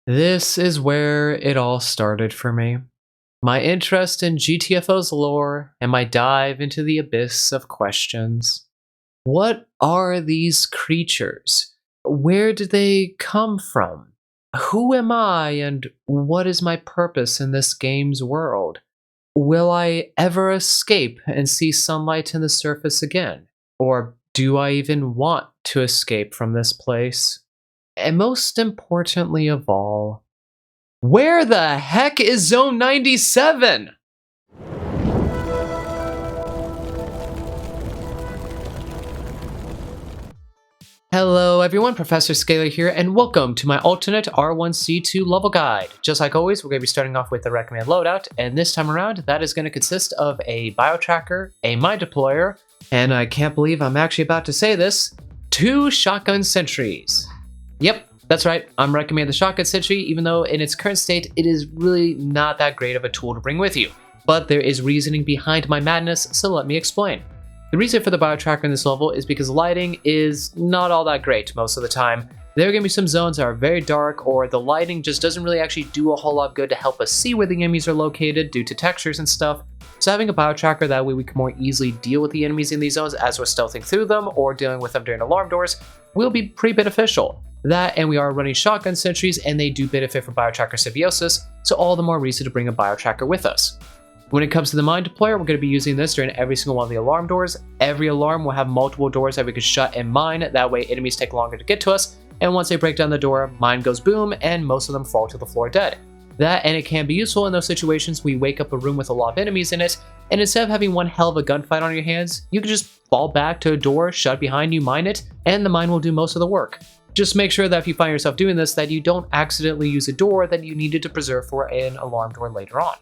This is where it all started for me. My interest in GTFO's lore and my dive into the abyss of questions. What are these creatures? Where did they come from? Who am I and what is my purpose in this game's world? Will I ever escape and see sunlight in the surface again? Or do I even want to escape from this place? And most importantly of all, where the heck is Zone 97? Hello everyone, Professor Scalar here, and welcome to my alternate R1C2 level guide. Just like always, we're going to be starting off with the recommended loadout, and this time around, that is going to consist of a biotracker, a mine deployer, and I can't believe I'm actually about to say this, 2 shotgun sentries. Yep, that's right, I'm recommending the shotgun sentry, even though in its current state, it is really not that great of a tool to bring with you. But there is reasoning behind my madness, so let me explain. The reason for the biotracker in this level is because lighting is not all that great most of the time. There are going to be some zones that are very dark, or the lighting just doesn't really actually do a whole lot good to help us see where the enemies are located due to textures and stuff. So having a biotracker, that way we can more easily deal with the enemies in these zones as we're stealthing through them or dealing with them during alarm doors, will be pretty beneficial. That, and we are running shotgun sentries, and they do benefit from biotracker symbiosis, so all the more reason to bring a biotracker with us. When it comes to the mine deployer, we're going to be using this during every single one of the alarm doors. Every alarm will have multiple doors that we can shut and mine, that way enemies take longer to get to us, and once they break down the door, mine goes boom, and most of them fall to the floor dead. That, and it can be useful in those situations where you wake up a room with a lot of enemies in it, and instead of having one hell of a gunfight on your hands, you can just fall back to a door, shut behind you, mine it, and the mine will do most of the work. Just make sure that if you find yourself doing this, that you don't accidentally use a door that you needed to preserve for an alarm door later on.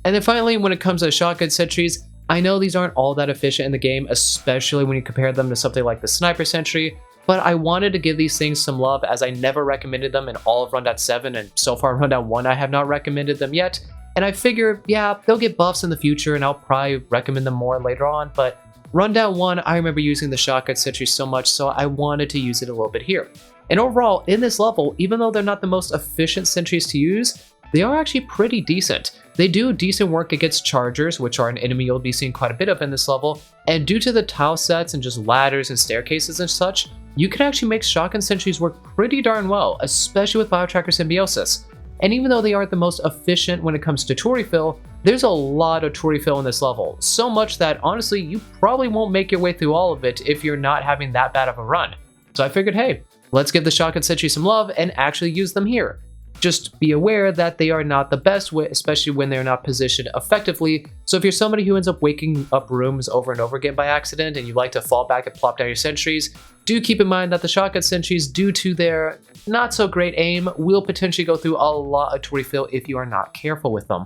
And then finally, when it comes to shotgun sentries, I know these aren't all that efficient in the game, especially when you compare them to something like the sniper sentry, but I wanted to give these things some love as I never recommended them in all of Rundown 7, and so far in Rundown 1 I have not recommended them yet, and I figure, yeah, they'll get buffs in the future and I'll probably recommend them more later on, but Rundown 1, I remember using the shotgun sentry so much, so I wanted to use it a little bit here. And overall, in this level, even though they're not the most efficient sentries to use, they are actually pretty decent. They do decent work against chargers, which are an enemy you'll be seeing quite a bit of in this level, and due to the tile sets and just ladders and staircases and such, you can actually make shotgun sentries work pretty darn well, especially with biotracker symbiosis. And even though they aren't the most efficient when it comes to tool refill, there's a lot of tool refill in this level, so much that honestly you probably won't make your way through all of it if you're not having that bad of a run. So I figured, hey, let's give the shotgun sentry some love and actually use them here. Just be aware that they are not the best way, especially when they're not positioned effectively. So if you're somebody who ends up waking up rooms over and over again by accident and you like to fall back and plop down your sentries, do keep in mind that the shotgun sentries, due to their not so great aim, will potentially go through a lot of tool refill if you are not careful with them.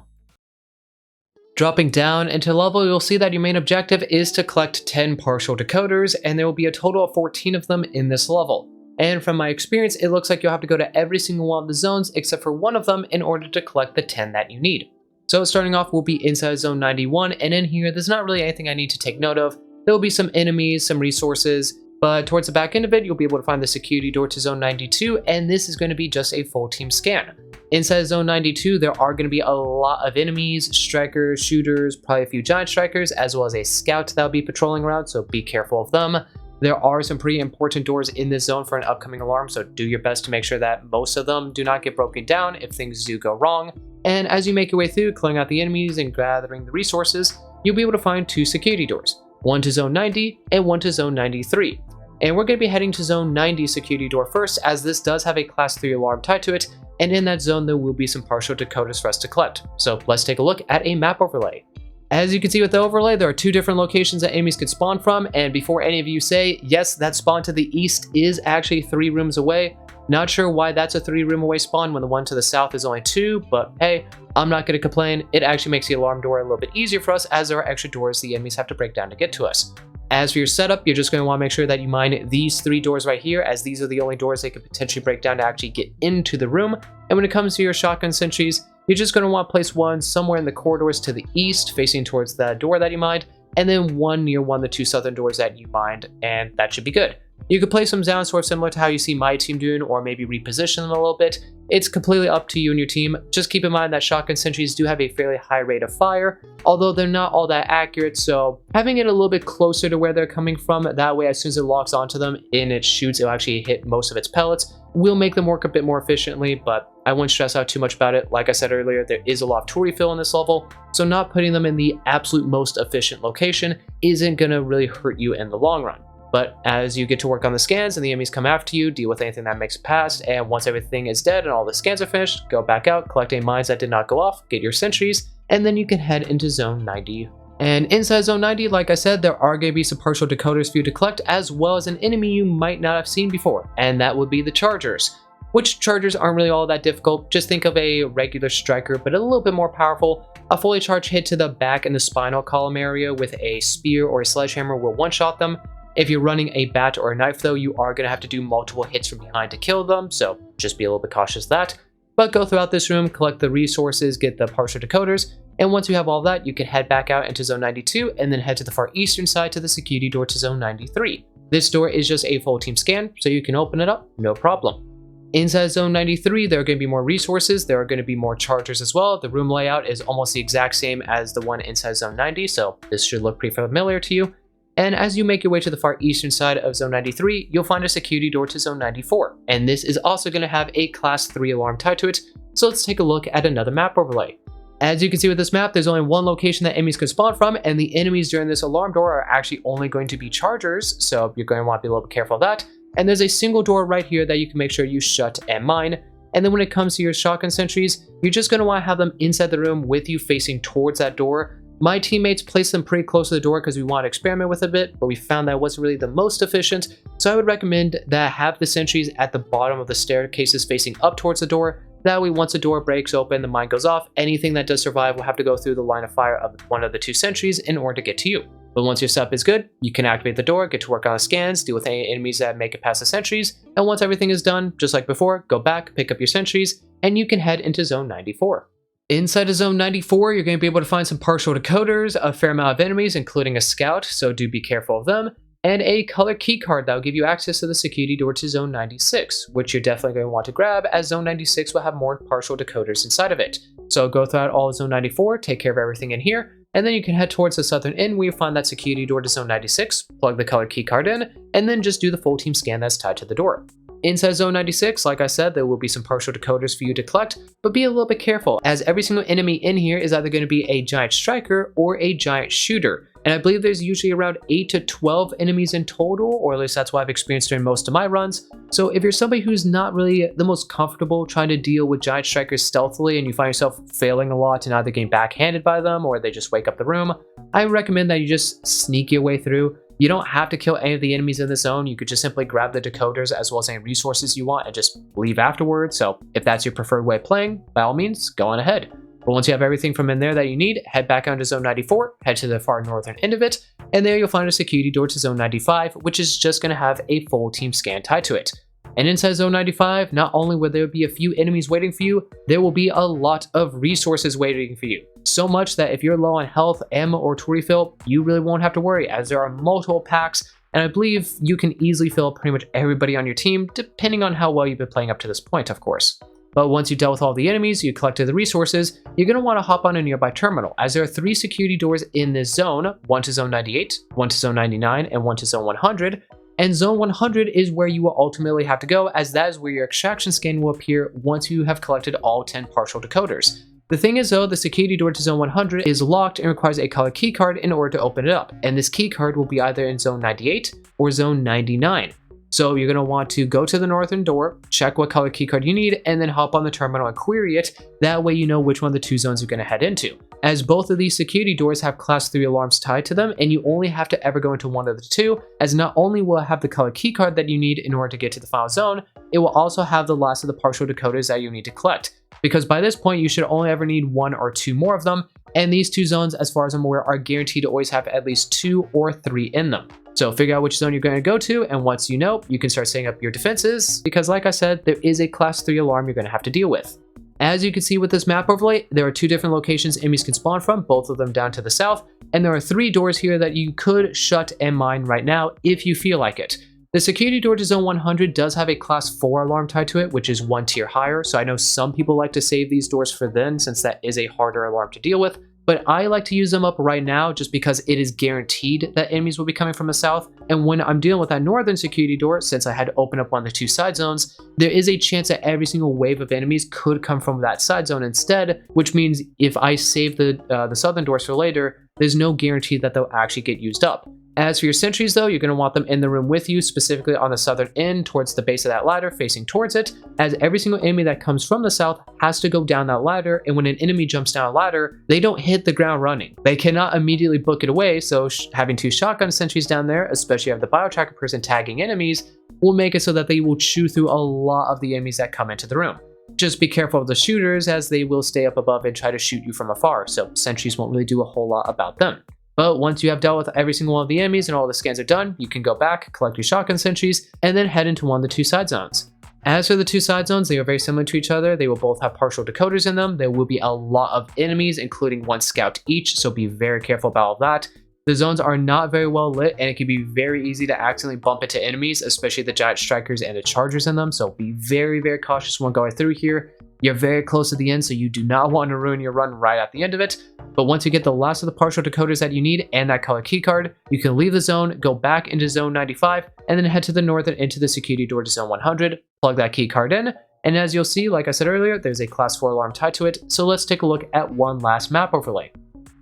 Dropping down into level, you'll see that your main objective is to collect 10 partial decoders, and there will be a total of 14 of them in this level. And from my experience, it looks like you'll have to go to every single one of the zones except for one of them in order to collect the 10 that you need. So starting off, we'll be inside Zone 91, and in here, there's not really anything I need to take note of. There will be some enemies, some resources, but towards the back end of it, you'll be able to find the security door to Zone 92, and this is going to be just a full team scan. Inside Zone 92, there are going to be a lot of enemies, strikers, shooters, probably a few giant strikers, as well as a scout that will be patrolling around, so be careful of them. There are some pretty important doors in this zone for an upcoming alarm, so do your best to make sure that most of them do not get broken down if things do go wrong. And as you make your way through, clearing out the enemies and gathering the resources, you'll be able to find 2 security doors, one to Zone 90 and one to Zone 93. And we're going to be heading to Zone 90 security door first, as this does have a Class 3 alarm tied to it, and in that zone there will be some partial decoders for us to collect. So let's take a look at a map overlay. As you can see with the overlay, there are 2 different locations that enemies can spawn from, and before any of you say, yes, that spawn to the east is actually 3 rooms away. Not sure why that's a 3-room away spawn when the one to the south is only 2, but hey, I'm not going to complain. It actually makes the alarm door a little bit easier for us, as there are extra doors the enemies have to break down to get to us. As for your setup, you're just going to want to make sure that you mine these 3 doors right here, as these are the only doors they could potentially break down to actually get into the room. And when it comes to your shotgun sentries, you're just going to want to place one somewhere in the corridors to the east, facing towards the door that you mined, and then one near one of the 2 southern doors that you mined, and that should be good. You could place them down sort of similar to how you see my team doing, or maybe reposition them a little bit. It's completely up to you and your team. Just keep in mind that shotgun sentries do have a fairly high rate of fire, although they're not all that accurate, so having it a little bit closer to where they're coming from, that way as soon as it locks onto them and it shoots, it'll actually hit most of its pellets, will make them work a bit more efficiently, but I wouldn't stress out too much about it. Like I said earlier, there is a lot of tool refill in this level, so not putting them in the absolute most efficient location isn't going to really hurt you in the long run. But as you get to work on the scans and the enemies come after you, deal with anything that makes it past, and once everything is dead and all the scans are finished, go back out, collect any mines that did not go off, get your sentries, and then you can head into Zone 90. And inside Zone 90, like I said, there are going to be some partial decoders for you to collect, as well as an enemy you might not have seen before, and that would be the Chargers. Which Chargers aren't really all that difficult. Just think of a regular striker, but a little bit more powerful. A fully charged hit to the back and the spinal column area with a spear or a sledgehammer will one-shot them. If you're running a bat or a knife though, you are going to have to do multiple hits from behind to kill them, so just be a little bit cautious of that. But go throughout this room, collect the resources, get the partial decoders, and once you have all that, you can head back out into Zone 92 and then head to the far eastern side to the security door to Zone 93. This door is just a full team scan, so you can open it up, no problem. Inside Zone 93, there are going to be more resources, there are going to be more chargers as well. The room layout is almost the exact same as the one inside Zone 90, so this should look pretty familiar to you. And as you make your way to the far eastern side of Zone 93, you'll find a security door to Zone 94. And this is also going to have a Class 3 alarm tied to it, so let's take a look at another map overlay. As you can see with this map, there's only one location that enemies can spawn from, and the enemies during this alarm door are actually only going to be chargers, so you're going to want to be a little bit careful of that. And there's a single door right here that you can make sure you shut and mine. And then when it comes to your shotgun sentries, you're just going to want to have them inside the room with you facing towards that door. My teammates placed them pretty close to the door because we want to experiment with it a bit, but we found that wasn't really the most efficient, so I would recommend that have the sentries at the bottom of the staircases facing up towards the door. That way once the door breaks open, the mine goes off, anything that does survive will have to go through the line of fire of one of the two sentries in order to get to you. But once your setup is good, you can activate the door, get to work on the scans, deal with any enemies that make it past the sentries, and once everything is done, just like before, go back, pick up your sentries, and you can head into Zone 94. Inside of Zone 94, you're going to be able to find some partial decoders, a fair amount of enemies, including a scout, so do be careful of them, and a color keycard that will give you access to the security door to Zone 96, which you're definitely going to want to grab, as Zone 96 will have more partial decoders inside of it. So go throughout all of Zone 94, take care of everything in here, and then you can head towards the southern end where you find that security door to Zone 96, plug the color keycard in, and then just do the full team scan that's tied to the door. Inside Zone 96, like I said, there will be some partial decoders for you to collect, but be a little bit careful, as every single enemy in here is either going to be a giant striker or a giant shooter. And I believe there's usually around 8 to 12 enemies in total, or at least that's what I've experienced during most of my runs. So if you're somebody who's not really the most comfortable trying to deal with giant strikers stealthily and you find yourself failing a lot and either getting backhanded by them or they just wake up the room, I recommend that you just sneak your way through. You don't have to kill any of the enemies in the zone. You could just simply grab the decoders as well as any resources you want and just leave afterwards. So if that's your preferred way of playing, by all means, go on ahead. But once you have everything from in there that you need, head back onto Zone 94, head to the far northern end of it, and there you'll find a security door to Zone 95, which is just going to have a full team scan tied to it. And inside Zone 95, not only will there be a few enemies waiting for you, there will be a lot of resources waiting for you. So much that if you're low on health, ammo, or tool refill, you really won't have to worry, as there are multiple packs, and I believe you can easily fill up pretty much everybody on your team, depending on how well you've been playing up to this point, of course. But once you've dealt with all the enemies, you collected the resources, you're going to want to hop on a nearby terminal, as there are 3 security doors in this zone, one to Zone 98, one to Zone 99, and one to Zone 100. And Zone 100 is where you will ultimately have to go, as that is where your extraction scan will appear once you have collected all 10 partial decoders. The thing is though, the security door to Zone 100 is locked and requires a color keycard in order to open it up, and this keycard will be either in Zone 98 or Zone 99. So you're going to want to go to the northern door, check what color keycard you need, and then hop on the terminal and query it. That way you know which one of the 2 zones you're going to head into. As both of these security doors have Class 3 alarms tied to them, and you only have to ever go into one of the 2, as not only will it have the color keycard that you need in order to get to the final zone, it will also have the last of the partial decoders that you need to collect. Because by this point, you should only ever need 1 or 2 more of them, and these 2 zones, as far as I'm aware, are guaranteed to always have at least 2 or 3 in them. So figure out which zone you're going to go to, and once you know, you can start setting up your defenses, because like I said, there is a Class 3 alarm you're going to have to deal with. As you can see with this map overlay, there are 2 different locations enemies can spawn from, both of them down to the south, and there are 3 doors here that you could shut and mine right now if you feel like it. The security door to zone 100 does have a class 4 alarm tied to it, which is 1 tier higher, so I know some people like to save these doors for then since that is a harder alarm to deal with, but I like to use them up right now just because it is guaranteed that enemies will be coming from the south, and when I'm dealing with that northern security door, since I had to open up one of the 2 side zones, there is a chance that every single wave of enemies could come from that side zone instead, which means if I save the southern doors for later, there's no guarantee that they'll actually get used up. As for your sentries though, you're going to want them in the room with you, specifically on the southern end towards the base of that ladder facing towards it, as every single enemy that comes from the south has to go down that ladder, and when an enemy jumps down a ladder, they don't hit the ground running. They cannot immediately book it away, so having 2 shotgun sentries down there, especially if the biotracker person tagging enemies, will make it so that they will chew through a lot of the enemies that come into the room. Just be careful of the shooters as they will stay up above and try to shoot you from afar, so sentries won't really do a whole lot about them. But once you have dealt with every single one of the enemies and all the scans are done, you can go back, collect your shotgun sentries, and then head into one of the 2 side zones. As for the 2 side zones, they are very similar to each other. They will both have partial decoders in them. There will be a lot of enemies, including 1 scout each, so be very careful about all that. The zones are not very well lit, and it can be very easy to accidentally bump into enemies, especially the giant strikers and the chargers in them, so be very, very cautious when going through here. You're very close to the end, so you do not want to ruin your run right at the end of it. But once you get the last of the partial decoders that you need and that color keycard, you can leave the zone, go back into zone 95, and then head to the north and into the security door to zone 100, plug that keycard in, and as you'll see, like I said earlier, there's a class 4 alarm tied to it, so let's take a look at one last map overlay.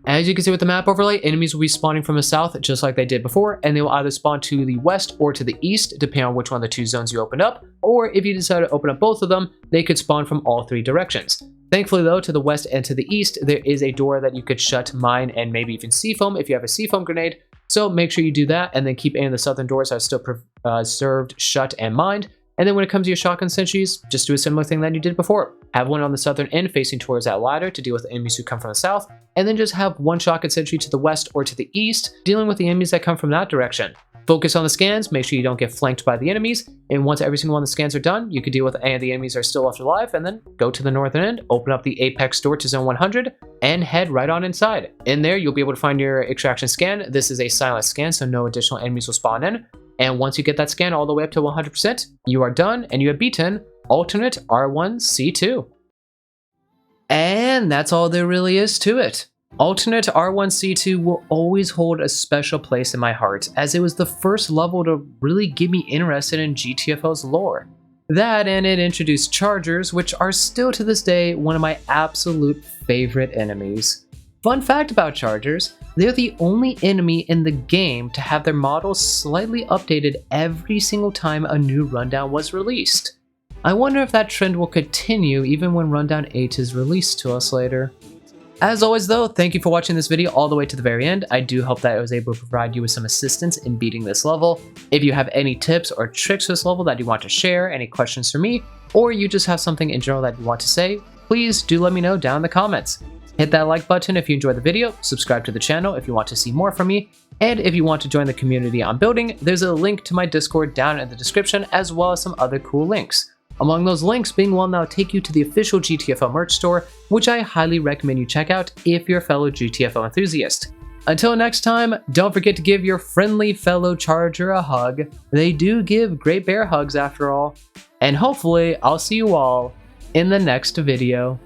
As you can see with the map overlay, enemies will be spawning from the south just like they did before, and they will either spawn to the west or to the east, depending on which one of the 2 zones you open up, or if you decide to open up both of them, they could spawn from all 3 directions. Thankfully though, to the west and to the east, there is a door that you could shut, mine, and maybe even C-foam if you have a C-foam grenade, so make sure you do that, and then keep any of the southern doors that are still preserved, shut, and mined. And then when it comes to your shotgun sentries, just do a similar thing that you did before. Have one on the southern end facing towards that ladder to deal with enemies who come from the south, and then just have 1 shotgun sentry to the west or to the east, dealing with the enemies that come from that direction. Focus on the scans, make sure you don't get flanked by the enemies, and once every single one of the scans are done, you can deal with any of the enemies that are still left alive, and then go to the northern end, open up the apex door to zone 100, and head right on inside. In there, you'll be able to find your extraction scan. This is a silent scan, so no additional enemies will spawn in. And once you get that scan all the way up to 100%, you are done and you have beaten alternate R1C2. And that's all there really is to it. Alternate R1C2 will always hold a special place in my heart, as it was the first level to really get me interested in GTFO's lore. That, and it introduced chargers, which are still to this day one of my absolute favorite enemies. Fun fact about chargers, they're the only enemy in the game to have their models slightly updated every single time a new rundown was released. I wonder if that trend will continue even when Rundown 8 is released to us later. As always though, thank you for watching this video all the way to the very end. I do hope that I was able to provide you with some assistance in beating this level. If you have any tips or tricks for this level that you want to share, any questions for me, or you just have something in general that you want to say, please do let me know down in the comments. Hit that like button if you enjoyed the video, subscribe to the channel if you want to see more from me, and if you want to join the community I'm building, there's a link to my Discord down in the description as well as some other cool links. Among those links being one that will take you to the official GTFO merch store, which I highly recommend you check out if you're a fellow GTFO enthusiast. Until next time, don't forget to give your friendly fellow charger a hug. They do give great bear hugs after all. And hopefully I'll see you all in the next video.